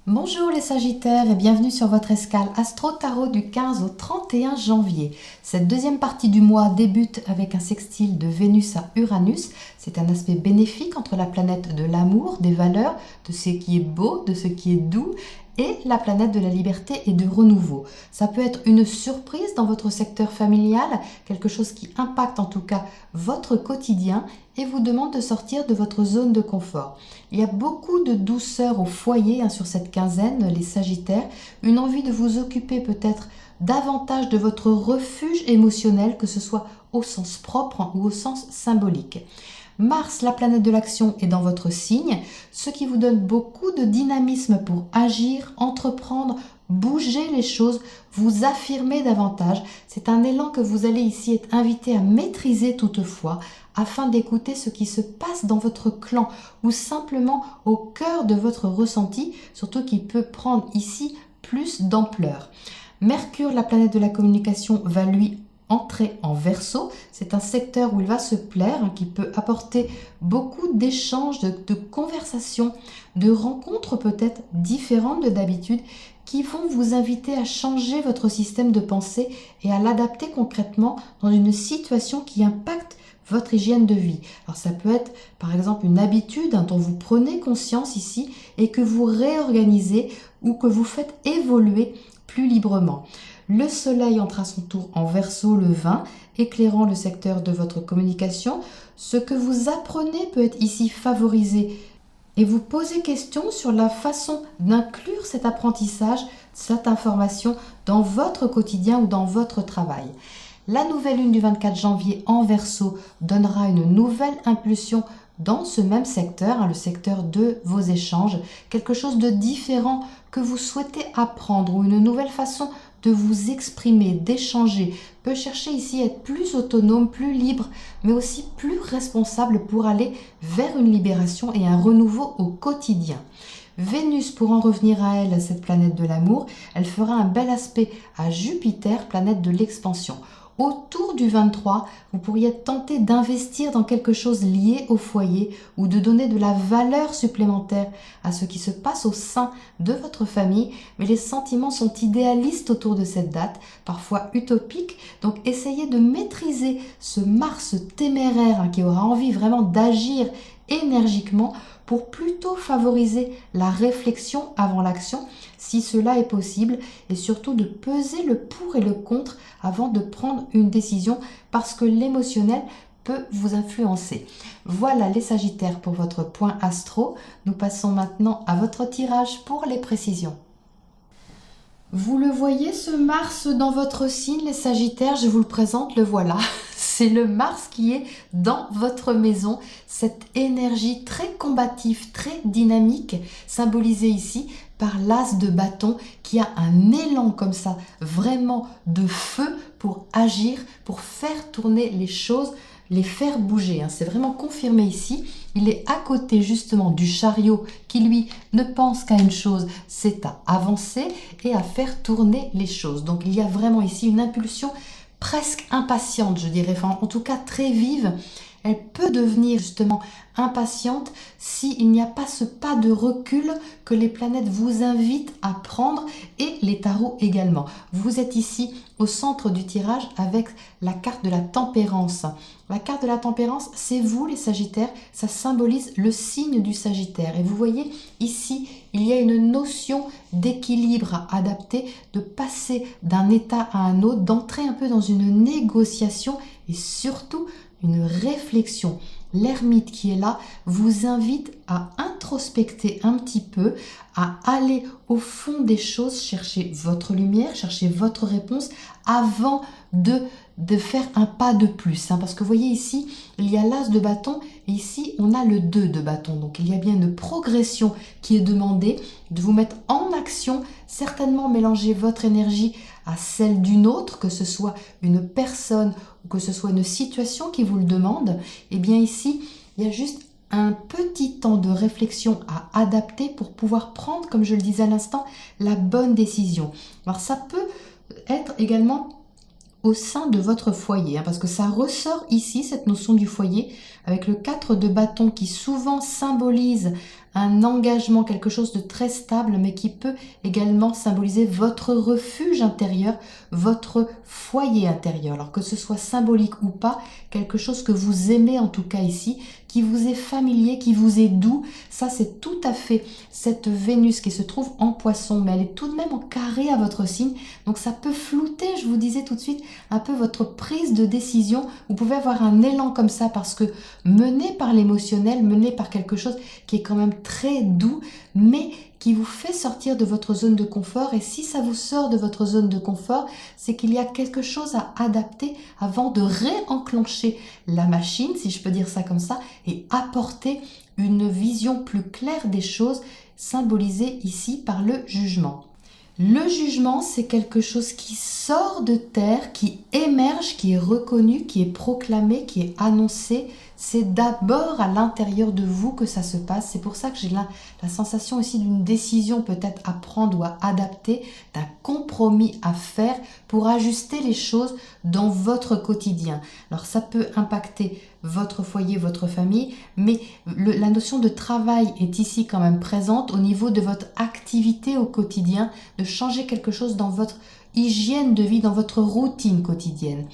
Bonjour les Sagittaires et bienvenue sur votre escale Astro Tarot du 15 au 31 janvier. Cette deuxième partie du mois débute avec un sextile de Vénus à Uranus. C'est un aspect bénéfique entre la planète de l'amour, des valeurs, de ce qui est beau, de ce qui est doux et la planète de la liberté et du renouveau. Ça peut être une surprise dans votre secteur familial, quelque chose qui impacte en tout cas votre quotidien et vous demande de sortir de votre zone de confort. Il y a beaucoup de douceur au foyer sur cette quinzaine, les Sagittaires, une envie de vous occuper peut-être davantage de votre refuge émotionnel, que ce soit au sens propre ou au sens symbolique. Mars, la planète de l'action, est dans votre signe, ce qui vous donne beaucoup de dynamisme pour agir, entreprendre, bouger les choses, vous affirmer davantage. C'est un élan que vous allez ici être invité à maîtriser toutefois, afin d'écouter ce qui se passe dans votre clan ou simplement au cœur de votre ressenti, surtout qu'il peut prendre ici plus d'ampleur. Mercure, la planète de la communication, va lui entrer en Verseau. C'est un secteur où il va se plaire, qui peut apporter beaucoup d'échanges, de conversations, de rencontres peut-être différentes de d'habitude, qui vont vous inviter à changer votre système de pensée et à l'adapter concrètement dans une situation qui impacte votre hygiène de vie. Alors ça peut être par exemple une habitude dont vous prenez conscience ici et que vous réorganisez ou que vous faites évoluer plus librement. Le soleil entre à son tour en Verseau le 20, éclairant le secteur de votre communication. Ce que vous apprenez peut être ici favorisé et vous posez question sur la façon d'inclure cet apprentissage, cette information dans votre quotidien ou dans votre travail. La nouvelle lune du 24 janvier en Verseau donnera une nouvelle impulsion dans ce même secteur, le secteur de vos échanges, quelque chose de différent que vous souhaitez apprendre ou une nouvelle façon de vous exprimer, d'échanger, peut chercher ici à être plus autonome, plus libre, mais aussi plus responsable pour aller vers une libération et un renouveau au quotidien. Vénus, pour en revenir à elle, cette planète de l'amour, elle fera un bel aspect à Jupiter, planète de l'expansion. Autour du 23, vous pourriez être tenté d'investir dans quelque chose lié au foyer ou de donner de la valeur supplémentaire à ce qui se passe au sein de votre famille, mais les sentiments sont idéalistes autour de cette date, parfois utopiques, donc essayez de maîtriser ce Mars téméraire qui aura envie vraiment d'agir énergiquement pour plutôt favoriser la réflexion avant l'action, si cela est possible, et surtout de peser le pour et le contre avant de prendre une décision, parce que l'émotionnel peut vous influencer. Voilà les Sagittaires pour votre point astro. Nous passons maintenant à votre tirage pour les précisions. Vous le voyez, ce Mars dans votre signe, les Sagittaires, je vous le présente, le voilà. C'est le Mars qui est dans votre maison, cette énergie très combative, très dynamique, symbolisée ici par l'as de bâton qui a un élan comme ça, vraiment de feu pour agir, pour faire tourner les choses, les faire bouger. C'est vraiment confirmé ici. Il est à côté justement du chariot qui lui ne pense qu'à une chose, c'est à avancer et à faire tourner les choses. Donc il y a vraiment ici une impulsion presque impatiente, je dirais, enfin en tout cas très vive. Elle peut devenir justement impatiente s'il n'y a pas ce pas de recul que les planètes vous invitent à prendre, et les tarots également. Vous êtes ici au centre du tirage avec la carte de la tempérance. La carte de la tempérance, c'est vous les Sagittaires, ça symbolise le signe du Sagittaire. Et vous voyez ici, il y a une notion d'équilibre à adapter, de passer d'un état à un autre, d'entrer un peu dans une négociation et surtout une réflexion. L'ermite qui est là vous invite à introspecter un petit peu, à aller au fond des choses, chercher votre lumière, chercher votre réponse avant de faire un pas de plus. Parce que vous voyez ici, il y a l'as de bâton et ici on a le 2 de bâton. Donc il y a bien une progression qui est demandée, de vous mettre en action, certainement mélanger votre énergie à celle d'une autre, que ce soit une personne ou que ce soit une situation qui vous le demande. Et bien ici, il y a juste un petit temps de réflexion à adapter pour pouvoir prendre, comme je le disais à l'instant, la bonne décision. Alors ça peut être également au sein de votre foyer, parce que ça ressort ici, cette notion du foyer, avec le 4 de bâton qui souvent symbolise un engagement, quelque chose de très stable, mais qui peut également symboliser votre refuge intérieur, votre foyer intérieur. Alors que ce soit symbolique ou pas, quelque chose que vous aimez en tout cas ici, qui vous est familier, qui vous est doux, ça c'est tout à fait cette Vénus qui se trouve en Poisson, mais elle est tout de même en carré à votre signe, donc ça peut flouter, je vous disais tout de suite, un peu votre prise de décision. Vous pouvez avoir un élan comme ça parce que mené par l'émotionnel, mené par quelque chose qui est quand même très doux, mais qui vous fait sortir de votre zone de confort. Et si ça vous sort de votre zone de confort, c'est qu'il y a quelque chose à adapter avant de réenclencher la machine, si je peux dire ça comme ça, et apporter une vision plus claire des choses, symbolisée ici par le jugement. Le jugement, c'est quelque chose qui sort de terre, qui émerge, qui est reconnu, qui est proclamé, qui est annoncé. C'est d'abord à l'intérieur de vous que ça se passe. C'est pour ça que j'ai la sensation aussi d'une décision peut-être à prendre ou à adapter, d'un compromis à faire pour ajuster les choses dans votre quotidien. Alors ça peut impacter votre foyer, votre famille, mais la notion de travail est ici quand même présente au niveau de votre activité au quotidien, de changer quelque chose dans votre hygiène de vie, dans votre routine quotidienne.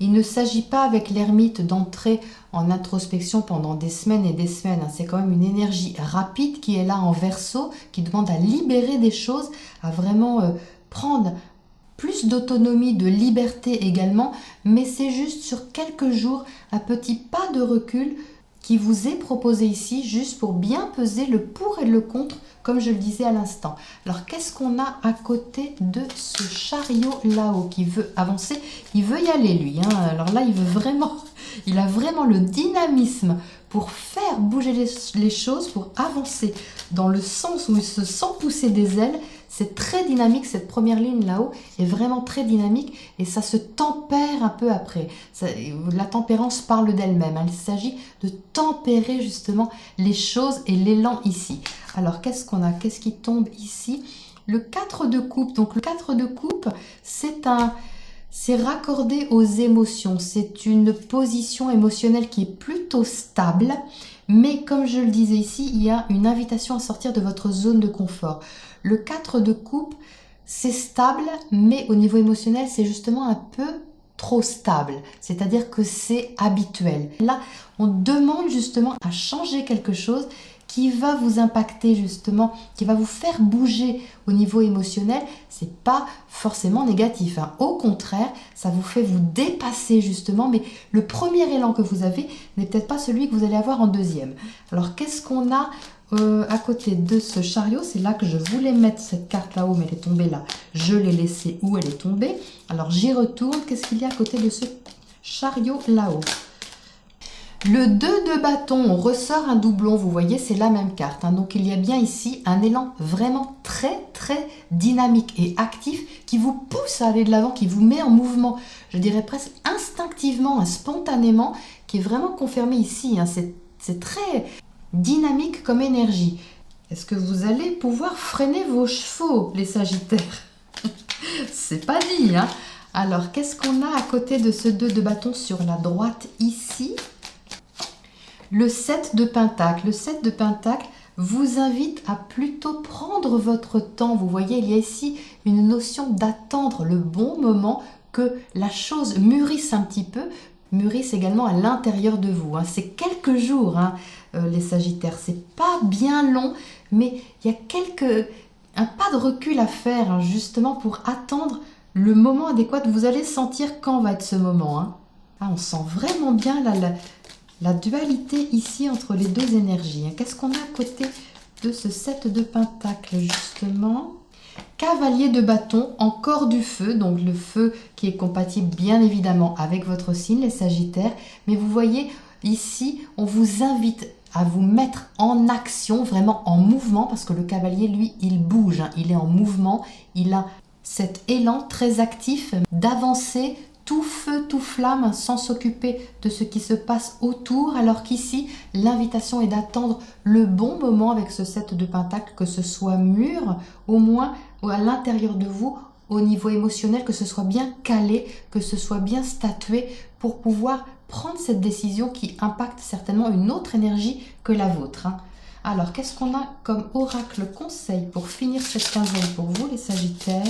Il ne s'agit pas avec l'ermite d'entrer en introspection pendant des semaines et des semaines. C'est quand même une énergie rapide qui est là en Verseau, qui demande à libérer des choses, à vraiment prendre plus d'autonomie, de liberté également, mais c'est juste sur quelques jours, un petit pas de recul qui vous est proposé ici, juste pour bien peser le pour et le contre, comme je le disais à l'instant. Alors, qu'est-ce qu'on a à côté de ce chariot là-haut qui veut avancer? Il veut y aller, lui. Alors là, il a vraiment le dynamisme pour faire bouger les choses, pour avancer dans le sens où il se sent pousser des ailes. C'est très dynamique, cette première ligne là-haut est vraiment très dynamique et ça se tempère un peu après. La tempérance parle d'elle-même. Il s'agit de tempérer justement les choses et l'élan ici. Alors, qu'est-ce qu'on a? Qu'est-ce qui tombe ici? Le 4 de coupe. Donc, le 4 de coupe, c'est raccordé aux émotions. C'est une position émotionnelle qui est plutôt stable. Mais comme je le disais ici, il y a une invitation à sortir de votre zone de confort. Le 4 de coupe, c'est stable, mais au niveau émotionnel, c'est justement un peu trop stable. C'est-à-dire que c'est habituel. Là, on demande justement à changer quelque chose qui va vous impacter justement, qui va vous faire bouger au niveau émotionnel. C'est pas forcément négatif. Au contraire, ça vous fait vous dépasser justement, mais le premier élan que vous avez n'est peut-être pas celui que vous allez avoir en deuxième. Alors, qu'est-ce qu'on a à côté de ce chariot? C'est là que je voulais mettre cette carte là-haut, mais elle est tombée là. Je l'ai laissée où elle est tombée. Alors, j'y retourne. Qu'est-ce qu'il y a à côté de ce chariot là-haut? Le 2 de bâton, on ressort un doublon, vous voyez, c'est la même carte. Donc, il y a bien ici un élan vraiment très, très dynamique et actif qui vous pousse à aller de l'avant, qui vous met en mouvement, je dirais presque instinctivement, spontanément, qui est vraiment confirmé ici. C'est très dynamique comme énergie. Est-ce que vous allez pouvoir freiner vos chevaux, les Sagittaires? C'est pas dit, Alors, qu'est-ce qu'on a à côté de ce 2 de bâton sur la droite ici? Le 7 de pentacle. Le 7 de pentacle vous invite à plutôt prendre votre temps. Vous voyez, il y a ici une notion d'attendre le bon moment, que la chose mûrisse un petit peu, mûrisse également à l'intérieur de vous. C'est quelques jours, les Sagittaires. C'est pas bien long, mais il y a un pas de recul à faire, justement pour attendre le moment adéquat. Vous allez sentir quand va être ce moment. On sent vraiment bien la dualité ici entre les deux énergies. Qu'est-ce qu'on a à côté de ce 7 de pentacle, justement? Cavalier de bâton, encore du feu, donc le feu qui est compatible bien évidemment avec votre signe, les Sagittaires. Mais vous voyez, ici, on vous invite à vous mettre en action, vraiment en mouvement, parce que le cavalier, lui, il bouge, il est en mouvement, il a cet élan très actif d'avancer, tout feu, tout flamme, sans s'occuper de ce qui se passe autour, alors qu'ici, l'invitation est d'attendre le bon moment avec ce 7 de pentacle, que ce soit mûr, au moins à l'intérieur de vous, au niveau émotionnel, que ce soit bien calé, que ce soit bien statué, pour pouvoir prendre cette décision qui impacte certainement une autre énergie que la vôtre. Alors, qu'est-ce qu'on a comme oracle conseil pour finir cette quinzaine pour vous, les Sagittaires?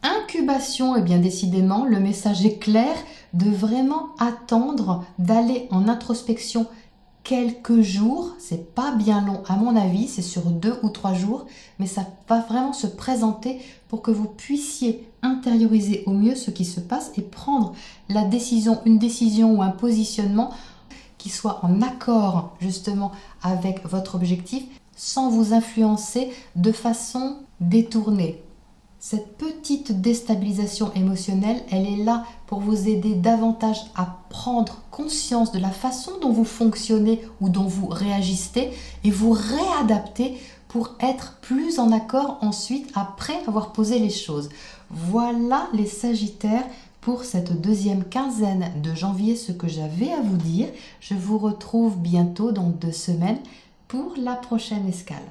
Incubation, et bien décidément, le message est clair de vraiment attendre, d'aller en introspection quelques jours. C'est pas bien long à mon avis, c'est sur 2 ou 3 jours, mais ça va vraiment se présenter pour que vous puissiez intérioriser au mieux ce qui se passe et prendre la décision, une décision ou un positionnement qui soit en accord justement avec votre objectif sans vous influencer de façon détournée. Cette petite déstabilisation émotionnelle, elle est là pour vous aider davantage à prendre conscience de la façon dont vous fonctionnez ou dont vous réagissez et vous réadapter pour être plus en accord ensuite après avoir posé les choses. Voilà les Sagittaires pour cette deuxième quinzaine de janvier, ce que j'avais à vous dire. Je vous retrouve bientôt dans 2 semaines pour la prochaine escale.